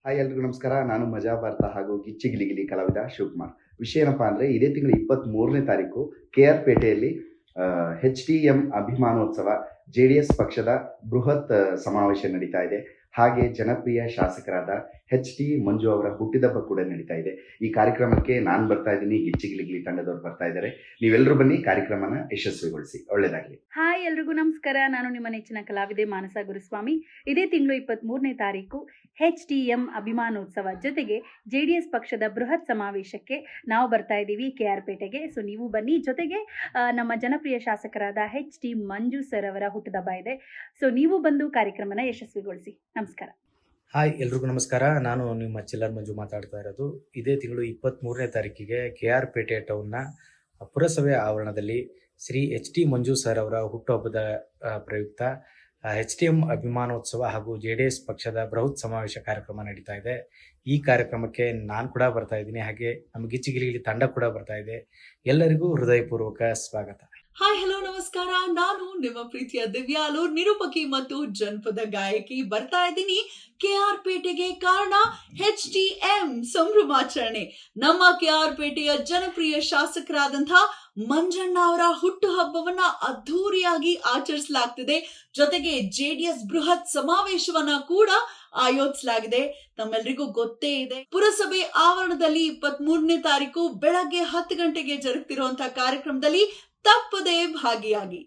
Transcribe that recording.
Hi ಎಲ್ರಿಗೂ ನಮಸ್ಕಾರ. ನಾನು ಮಜಾ ಭಾರತ ಹಾಗೂ ಗಿಚ್ಚಿ ಗಿಲಿಗಿಲಿ ಕಲಾವಿದ ಶಿವಕುಮಾರ್. ವಿಷಯ ಏನಪ್ಪಾ ಅಂದ್ರೆ, ಇದೇ ತಿಂಗಳು 23ನೇ ತಾರೀಕು KR ಪೇಟೆಯಲ್ಲಿ HTM ಅಭಿಮಾನೋತ್ಸವ JDS ಪಕ್ಷದ ಬೃಹತ್ ಸಮಾವೇಶ ನಡೀತಾ ಇದೆ. ಹಾಗೆ ಜನಪ್ರಿಯ ಶಾಸಕರಾದ HT ಮಂಜು ಅವರ ಹುಟ್ಟಿದಬ್ಬ ಕೂಡ ನಡೀತಾ ಇದೆ. ಈ ಕಾರ್ಯಕ್ರಮಕ್ಕೆ ನಾನು ಬರ್ತಾ ಇದ್ದೀನಿ, ಗಿಚ್ಚಿ ಗಿಲಿಗಿಲಿ ತಂಡದವ್ರು ಬರ್ತಾ ಇದ್ದಾರೆ. ನೀವೆಲ್ಲರೂ ಬನ್ನಿ, ಕಾರ್ಯಕ್ರಮನ ಯಶಸ್ವಿಗೊಳಿಸಿ. ಒಳ್ಳೇದಾಗ್ಲಿ. ಹಾಯ್ ಎಲ್ರಿಗೂ ನಮಸ್ಕಾರ. ನಾನು ನಿಮ್ಮ ನೆಚ್ಚಿನ ಕಲಾವಿದೆ ಮಾನಸ ಗುರುಸ್ವಾಮಿ. ಇದೇ ತಿಂಗಳು 23ನೇ ತಾರೀಕು HTM ಅಭಿಮಾನೋತ್ಸವ ಜೊತೆಗೆ JDS ಪಕ್ಷದ ಬೃಹತ್ ಸಮಾವೇಶಕ್ಕೆ ನಾವು ಬರ್ತಾ ಇದ್ದೀವಿ KR ಪೇಟೆಗೆ. ಸೊ ನೀವು ಬನ್ನಿ. ಜೊತೆಗೆ ನಮ್ಮ ಜನಪ್ರಿಯ ಶಾಸಕರಾದ HT ಮಂಜು ಸರ್ ಅವರ ಹುಟ್ಟುಹಬ್ಬ ಇದೆ. ಸೊ ನೀವು ಬಂದು ಕಾರ್ಯಕ್ರಮನ ಯಶಸ್ವಿಗೊಳಿಸಿ. ನಮಸ್ಕಾರ. ಹಾಯ್ ಎಲ್ರಿಗೂ ನಮಸ್ಕಾರ. ನಾನು ನಿಮ್ಮ ಚಿಲ್ಲರ್ ಮಂಜು ಮಾತಾಡ್ತಾ ಇರೋದು. ಇದೇ ತಿಂಗಳು 23ನೇ ತಾರೀಕಿಗೆ KR ಪೇಟೆ ಟೌನ್ನ ಪುರಸಭೆ ಆವರಣದಲ್ಲಿ ಶ್ರೀ HT ಮಂಜು ಸರ್ ಅವರ ಹುಟ್ಟುಹಬ್ಬದ ಪ್ರಯುಕ್ತ HTM ಅಭಿಮಾನೋತ್ಸವ ಹಾಗೂ JDS ಪಕ್ಷದ ಬೃಹತ್ ಸಮಾವೇಶ ಕಾರ್ಯಕ್ರಮ ನಡೀತಾ ಇದೆ. ಈ ಕಾರ್ಯಕ್ರಮಕ್ಕೆ ನಾನು ಕೂಡ ಬರ್ತಾ ಇದ್ದೀನಿ, ಹಾಗೆ ನಮ್ಮ ಗಿಚ್ಚಿಗಿಲಿಗಿಲಿ ತಂಡ ಕೂಡ ಬರ್ತಾ ಇದೆ. ಎಲ್ಲರಿಗೂ ಹೃದಯಪೂರ್ವಕ ಸ್ವಾಗತ. ಹಾಯ್ ಹಲೋ ನಮಸ್ಕಾರ. ನಾನು ನಿಮ್ಮ ಪ್ರೀತಿಯ ದಿವ್ಯಾಲು, ನಿರೂಪಕಿ ಮತ್ತು ಜನಪದ ಗಾಯಕಿ. ಬರ್ತಾ ಇದ್ದೀನಿ KR ಪೇಟೆಗೆ. ಕಾರಣ HTM ಸಂಭ್ರಮಾಚರಣೆ. ನಮ್ಮ KR ಪೇಟೆಯ ಜನಪ್ರಿಯ ಶಾಸಕರಾದಂತಹ ಮಂಜಣ್ಣ ಅವರ ಹುಟ್ಟು ಹಬ್ಬವನ್ನ ಅದ್ಧೂರಿಯಾಗಿ ಆಚರಿಸಲಾಗ್ತಿದೆ. ಜೊತೆಗೆ JDS ಬೃಹತ್ ಸಮಾವೇಶವನ್ನ ಕೂಡ ಆಯೋಜಿಸಲಾಗಿದೆ. ತಮ್ಮೆಲ್ಲರಿಗೂ ಗೊತ್ತೇ ಇದೆ, ಪುರಸಭೆ ಆವರಣದಲ್ಲಿ 23ನೇ ತಾರೀಕು ಬೆಳಗ್ಗೆ 10 ಗಂಟೆಗೆ ಜರುಗ್ತಿರುವಂತಹ ಕಾರ್ಯಕ್ರಮದಲ್ಲಿ ತಪ್ಪದೇ ಭಾಗಿಯಾಗಿ.